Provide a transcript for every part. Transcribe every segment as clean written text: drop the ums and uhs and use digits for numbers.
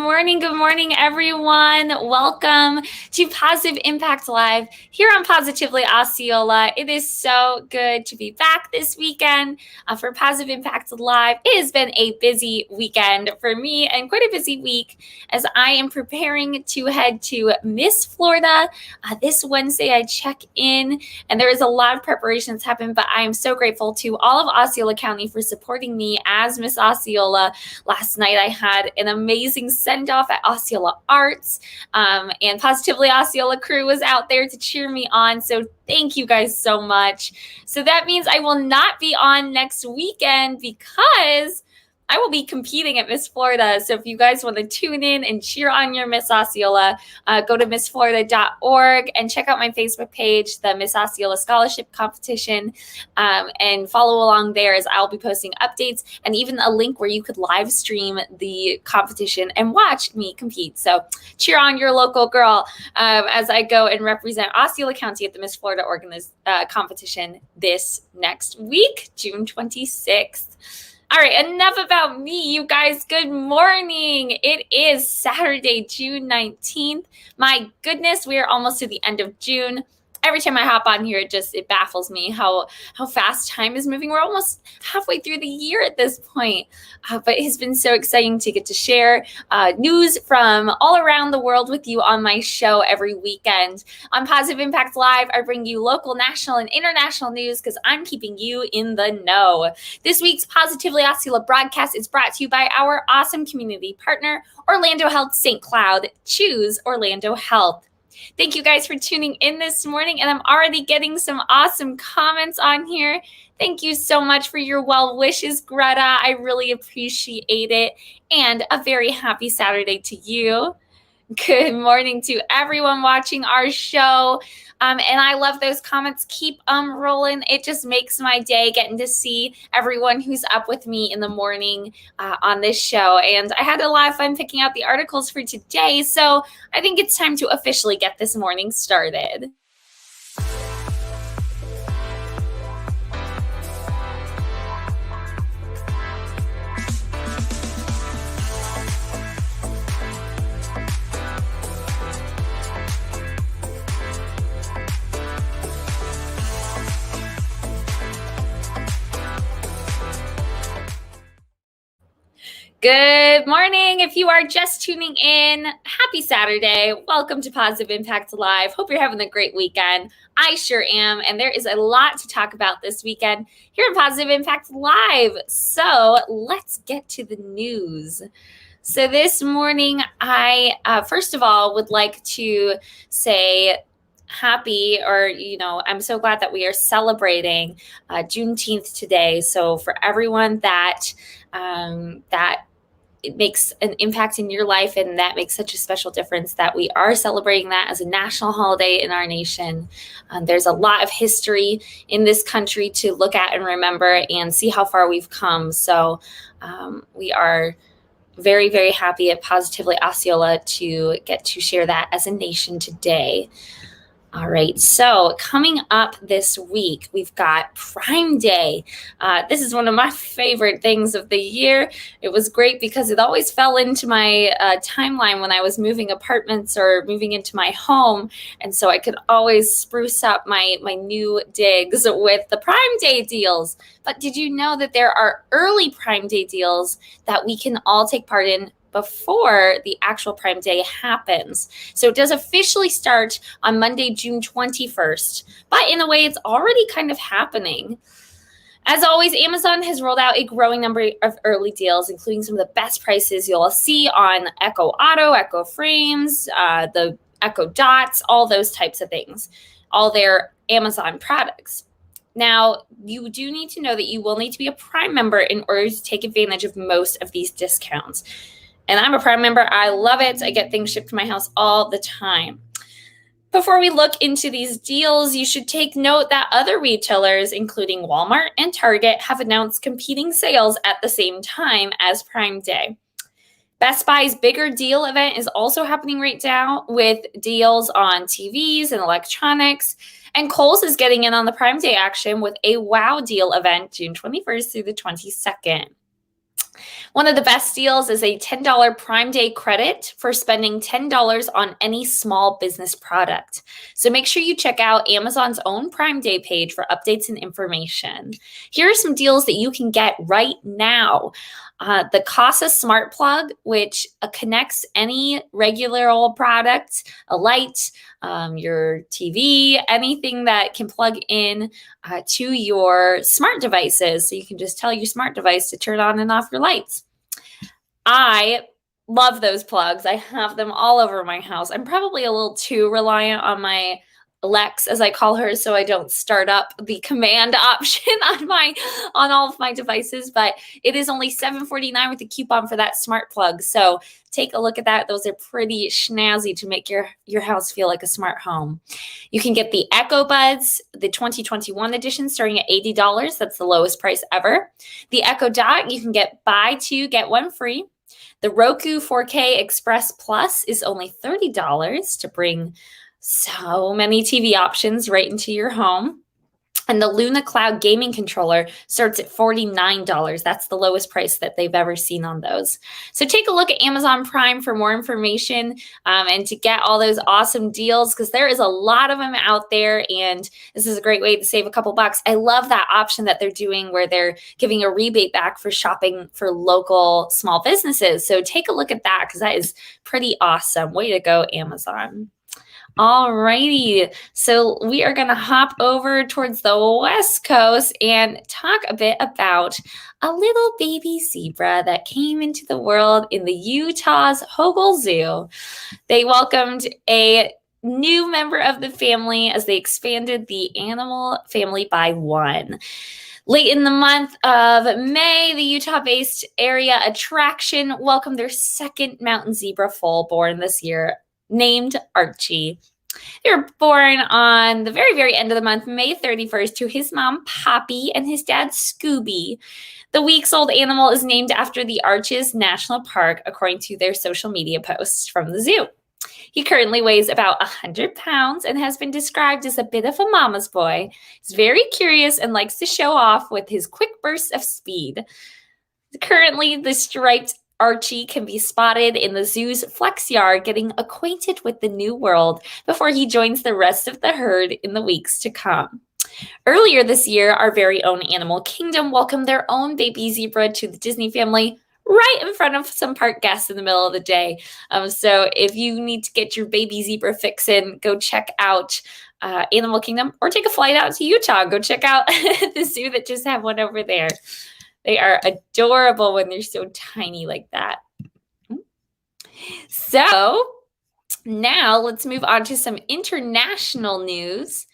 Good morning, everyone. Welcome to Positive Impact Live here on Positively Osceola. It is so good to be back this weekend for Positive Impact Live. It has been a busy weekend for me and quite a busy week as I am preparing to head to Miss Florida. This Wednesday, I check in, and there is a lot of preparations happen, but I am so grateful to all of Osceola County for supporting me as Miss Osceola. Last night, I had an amazing send-off at Osceola Arts, and Positively Osceola crew was out there to cheer me on, so thank you guys so much. So that means I will not be on next weekend because I will be competing at Miss Florida. So if you guys want to tune in and cheer on your Miss Osceola, go to missflorida.org and check out my Facebook page, the Miss Osceola Scholarship Competition, and follow along there as I'll be posting updates and even a link where you could live stream the competition and watch me compete. So cheer on your local girl as I go and represent Osceola County at the Miss Florida competition this next week, June 26th. All right, enough about me, you guys. Good morning. It is Saturday, June 19th. My goodness, we are almost to the end of June. Every time I hop on here, it baffles me how fast time is moving. We're almost halfway through the year at this point. But it has been so exciting to get to share news from all around the world with you on my show every weekend. On Positive Impact Live, I bring you local, national, and international news because I'm keeping you in the know. This week's Positively Osceola broadcast is brought to you by our awesome community partner, Orlando Health St. Cloud. Choose Orlando Health. Thank you guys for tuning in this morning, and I'm already getting some awesome comments on here. Thank you so much for your well wishes, Greta. I really appreciate it, and a very happy Saturday to you. Good morning to everyone watching our show. And I love those comments. Keep rolling. It just makes my day getting to see everyone who's up with me in the morning on this show. And I had a lot of fun picking out the articles for today. So I think it's time to officially get this morning started. Good morning. If you are just tuning in, happy Saturday. Welcome to Positive Impact Live. Hope you're having a great weekend. I sure am. And there is a lot to talk about this weekend here at Positive Impact Live. So let's get to the news. So this morning, I first of all would like to say happy, I'm so glad that we are celebrating Juneteenth today. So for everyone that it makes an impact in your life and that makes such a special difference that we are celebrating that as a national holiday in our nation. There's a lot of history in this country to look at and remember and see how far we've come. So we are very, very happy at Positively Osceola to get to share that as a nation today. All right, so coming up this week, we've got Prime Day. This is one of my favorite things of the year. It was great because it always fell into my timeline when I was moving apartments or moving into my home. And so I could always spruce up my new digs with the Prime Day deals. But did you know that there are early Prime Day deals that we can all take part in before the actual Prime Day happens? So it does officially start on Monday, June 21st, but in a way it's already kind of happening. As always, Amazon has rolled out a growing number of early deals, including some of the best prices you'll see on Echo Auto, Echo Frames, the Echo Dots, all those types of things, all their Amazon products. Now, you do need to know that you will need to be a Prime member in order to take advantage of most of these discounts. And I'm a Prime member. I love it. I get things shipped to my house all the time. Before we look into these deals, you should take note that other retailers, including Walmart and Target, have announced competing sales at the same time as Prime Day. Best Buy's bigger deal event is also happening right now with deals on TVs and electronics. And Kohl's is getting in on the Prime Day action with a WOW deal event June 21st through the 22nd. One of the best deals is a $10 Prime Day credit for spending $10 on any small business product. So make sure you check out Amazon's own Prime Day page for updates and information. Here are some deals that you can get right now. The Casa Smart Plug, which connects any regular old product, a light, your TV, anything that can plug in to your smart devices. So you can just tell your smart device to turn on and off your lights. I love those plugs. I have them all over my house. I'm probably a little too reliant on my Lex, as I call her, so I don't start up the command option on all of my devices, but it is only $7.49 with a coupon for that smart plug. So take a look at that. Those are pretty snazzy to make your house feel like a smart home. You can get the Echo Buds, the 2021 edition, starting at $80. That's the lowest price ever. The Echo Dot, you can get buy two, get one free. The Roku 4K Express Plus is only $30 to bring so many TV options right into your home. And the Luna Cloud gaming controller starts at $49. That's the lowest price that they've ever seen on those. So take a look at Amazon Prime for more information and to get all those awesome deals, because there is a lot of them out there, and this is a great way to save a couple bucks. I love that option that they're doing where they're giving a rebate back for shopping for local small businesses. So take a look at that, because that is pretty awesome. Way to go, Amazon. Alrighty, so we are going to hop over towards the West Coast and talk a bit about a little baby zebra that came into the world in the Utah's Hogle Zoo. They welcomed a new member of the family as they expanded the animal family by one. Late in the month of May, the Utah-based area attraction welcomed their second mountain zebra foal born this year, named Archie. They were born on the very, very end of the month, May 31st, to his mom, Poppy, and his dad, Scooby. The weeks-old animal is named after the Arches National Park, according to their social media posts from the zoo. He currently weighs about 100 pounds and has been described as a bit of a mama's boy. He's very curious and likes to show off with his quick bursts of speed. Currently, the striped Archie can be spotted in the zoo's flex yard getting acquainted with the new world before he joins the rest of the herd in the weeks to come. Earlier this year, our very own Animal Kingdom welcomed their own baby zebra to the Disney family right in front of some park guests in the middle of the day. So if you need to get your baby zebra fix in, go check out Animal Kingdom, or take a flight out to Utah. Go check out the zoo that just had one over there. They are adorable when they're so tiny like that. So now let's move on to some international news.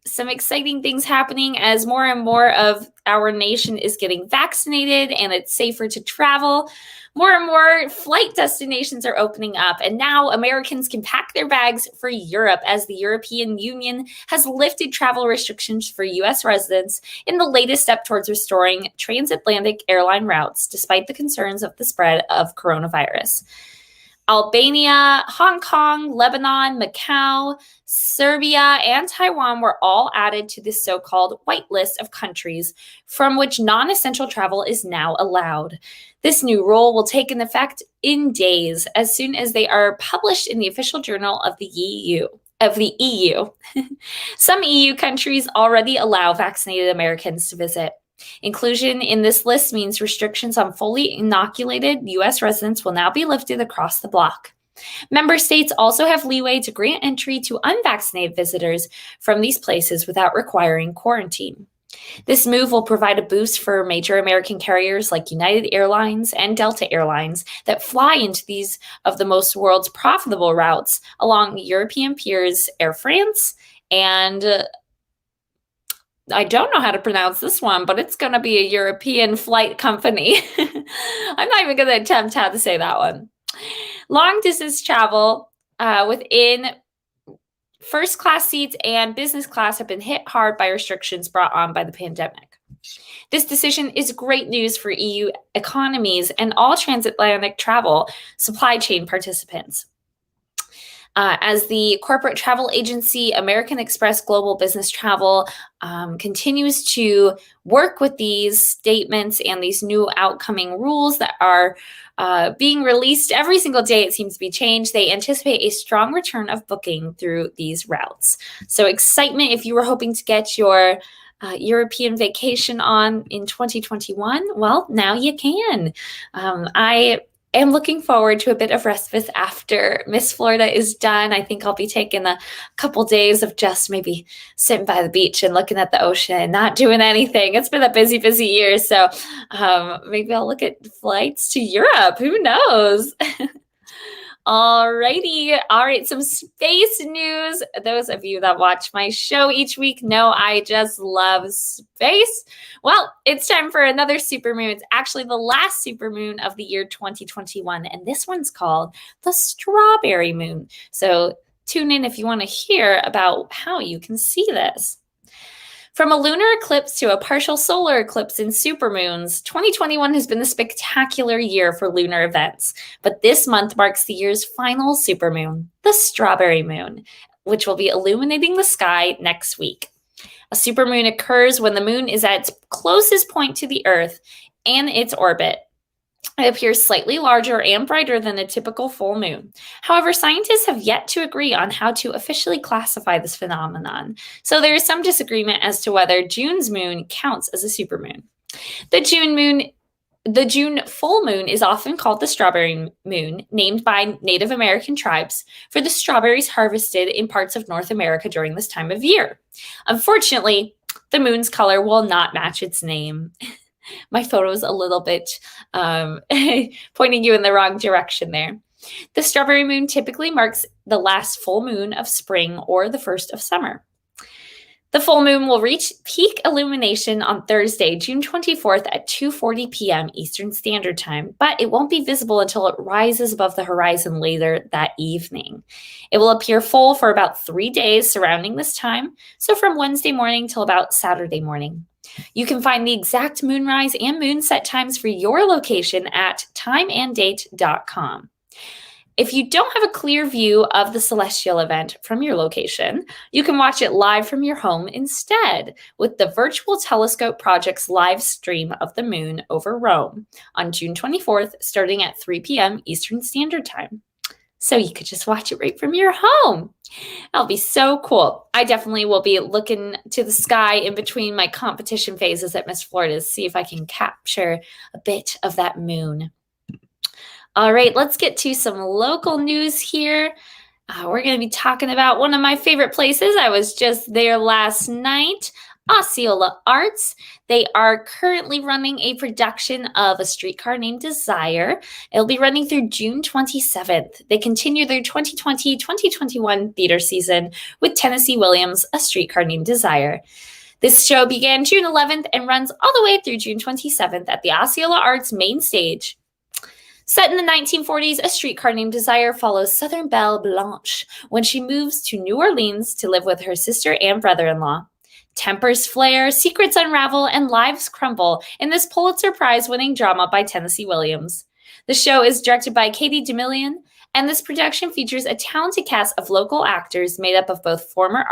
Some exciting things happening as more and more of our nation is getting vaccinated and it's safer to travel. More and more flight destinations are opening up, and now Americans can pack their bags for Europe as the European Union has lifted travel restrictions for U.S. residents in the latest step towards restoring transatlantic airline routes, despite the concerns of the spread of coronavirus. Albania, Hong Kong, Lebanon, Macau, Serbia, and Taiwan were all added to the so-called white list of countries from which non-essential travel is now allowed. This new rule will take in effect in days as soon as they are published in the official journal of the EU. Some EU countries already allow vaccinated Americans to visit. Inclusion in this list means restrictions on fully inoculated U.S. residents will now be lifted across the bloc. Member states also have leeway to grant entry to unvaccinated visitors from these places without requiring quarantine. This move will provide a boost for major American carriers like United Airlines and Delta Airlines that fly into these of the most world's profitable routes along European peers Air France and I don't know how to pronounce this one, but it's going to be a European flight company. I'm not even going to attempt how to say that one. Long distance travel within first class seats and business class have been hit hard by restrictions brought on by the pandemic. This decision is great news for EU economies and all transatlantic travel supply chain participants. As the corporate travel agency American Express Global Business Travel continues to work with these statements and these new outcoming rules that are being released every single day, it seems to be changed. They anticipate a strong return of booking through these routes. So excitement if you were hoping to get your European vacation on in 2021, well, now you can. I am looking forward to a bit of respite after Miss Florida is done. I think I'll be taking a couple days of just maybe sitting by the beach and looking at the ocean, not doing anything. It's been a busy, busy year. So maybe I'll look at flights to Europe. Who knows? Alrighty. All right. Some space news. Those of you that watch my show each week know I just love space. Well, it's time for another supermoon. It's actually the last supermoon of the year 2021. And this one's called the strawberry moon. So tune in if you want to hear about how you can see this. From a lunar eclipse to a partial solar eclipse in supermoons, 2021 has been a spectacular year for lunar events. But this month marks the year's final supermoon, the strawberry moon, which will be illuminating the sky next week. A supermoon occurs when the moon is at its closest point to the Earth and its orbit. It appears slightly larger and brighter than a typical full moon. However, scientists have yet to agree on how to officially classify this phenomenon. So there is some disagreement as to whether June's moon counts as a supermoon. The June full moon is often called the strawberry moon, named by Native American tribes for the strawberries harvested in parts of North America during this time of year. Unfortunately, the moon's color will not match its name. My photo is a little bit pointing you in the wrong direction there. The strawberry moon typically marks the last full moon of spring or the first of summer. The full moon will reach peak illumination on Thursday, June 24th at 2:40 p.m. Eastern Standard Time, but it won't be visible until it rises above the horizon later that evening. It will appear full for about 3 days surrounding this time, so from Wednesday morning till about Saturday morning. You can find the exact moonrise and moonset times for your location at timeanddate.com. If you don't have a clear view of the celestial event from your location, you can watch it live from your home instead with the Virtual Telescope Project's live stream of the moon over Rome on June 24th, starting at 3 p.m. Eastern Standard Time. So you could just watch it right from your home. That'll be so cool. I definitely will be looking to the sky in between my competition phases at Miss Florida to see if I can capture a bit of that moon. All right, let's get to some local news here. We're going to be talking about one of my favorite places. I was just there last night, Osceola Arts. They are currently running a production of A Streetcar Named Desire. It'll be running through June 27th. They continue their 2020-2021 theater season with Tennessee Williams' A Streetcar Named Desire. This show began June 11th and runs all the way through June 27th at the Osceola Arts main stage. Set in the 1940s, A Streetcar Named Desire follows Southern belle Blanche when she moves to New Orleans to live with her sister and brother-in-law. Tempers flare, secrets unravel, and lives crumble in this Pulitzer Prize-winning drama by Tennessee Williams. The show is directed by Katie DeMillion, and this production features a talented cast of local actors made up of both former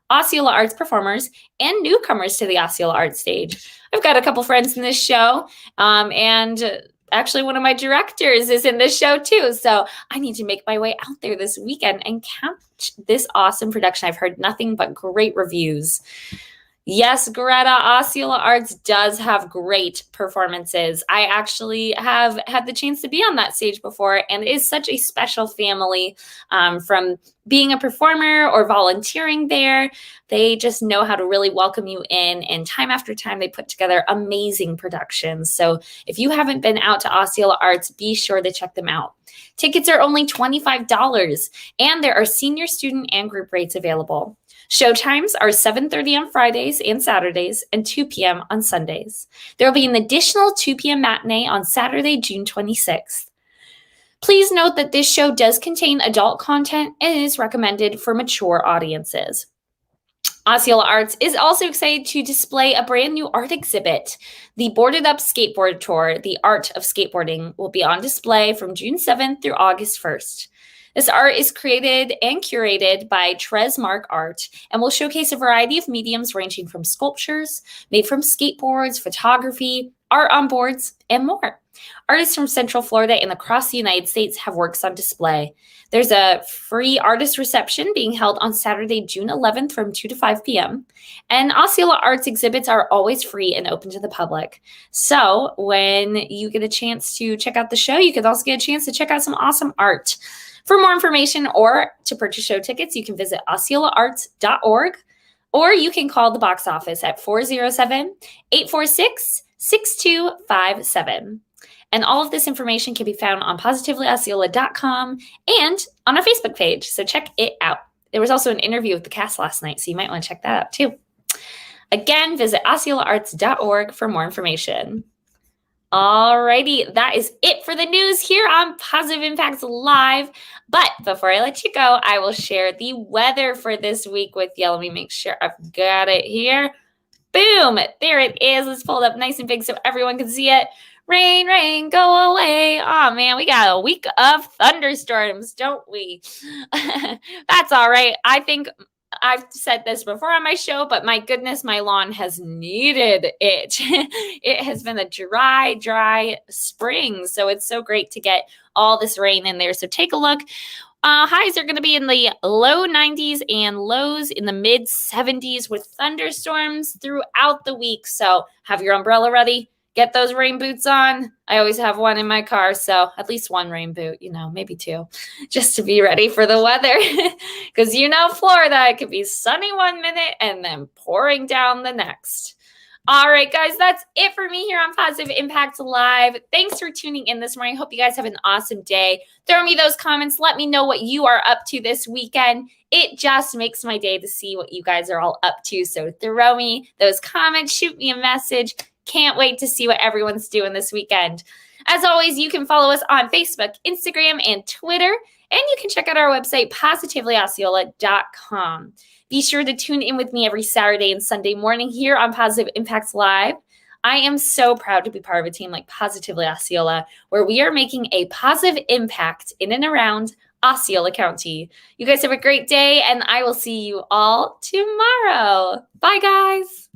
Osceola Arts performers and newcomers to the Osceola Arts stage. I've got a couple friends in this show, and actually one of my directors is in this show too. So I need to make my way out there this weekend and catch this awesome production. I've heard nothing but great reviews. Yes, Greta, Osceola Arts does have great performances. I actually have had the chance to be on that stage before, and it is such a special family. From being a performer or volunteering there, they just know how to really welcome you in, and time after time, they put together amazing productions. So if you haven't been out to Osceola Arts, be sure to check them out. Tickets are only $25, and there are senior, student, and group rates available. Showtimes are 7:30 on Fridays and Saturdays and 2 p.m. on Sundays. There will be an additional 2 p.m. matinee on Saturday, June 26th. Please note that this show does contain adult content and is recommended for mature audiences. Osceola Arts is also excited to display a brand new art exhibit. The Boarded Up Skateboard Tour, The Art of Skateboarding, will be on display from June 7th through August 1st. This art is created and curated by Tresmark Art and will showcase a variety of mediums ranging from sculptures made from skateboards, photography, art on boards, and more. Artists from Central Florida and across the United States have works on display. There's a free artist reception being held on Saturday, June 11th from 2 to 5 p.m. And Osceola Arts exhibits are always free and open to the public. So when you get a chance to check out the show, you can also get a chance to check out some awesome art. For more information or to purchase show tickets, you can visit osceolaarts.org, or you can call the box office at 407-846-6257. And all of this information can be found on positivelyosceola.com and on our Facebook page, so check it out. There was also an interview with the cast last night, so you might want to check that out too. Again, visit osceolaarts.org for more information. Alrighty, that is it for the news here on Positive Impacts Live. But before I let you go, I will share the weather for this week with you. Let me make sure I've got it here. Boom, there it is. Let's pull it up nice and big so everyone can see it. Rain, rain, go away. Oh man, we got a week of thunderstorms, don't we? That's all right. I think I've said this before on my show, but my goodness, my lawn has needed it. It has been a dry spring, so it's so great to get all this rain in there. So take a look. Highs are going to be in the low 90s and lows in the mid 70s with thunderstorms throughout the week. So have your umbrella ready. Get those rain boots on. I always have one in my car, so at least one rain boot, maybe two, just to be ready for the weather. Because Florida, it could be sunny one minute and then pouring down the next. All right, guys, that's it for me here on Positive Impact Live. Thanks for tuning in this morning. Hope you guys have an awesome day. Throw me those comments. Let me know what you are up to this weekend. It just makes my day to see what you guys are all up to. So throw me those comments. Shoot me a message. Can't wait to see what everyone's doing this weekend. As always, you can follow us on Facebook, Instagram, and Twitter. And you can check out our website, positivelyosceola.com. Be sure to tune in with me every Saturday and Sunday morning here on Positive Impacts Live. I am so proud to be part of a team like Positively Osceola, where we are making a positive impact in and around Osceola County. You guys have a great day, and I will see you all tomorrow. Bye, guys.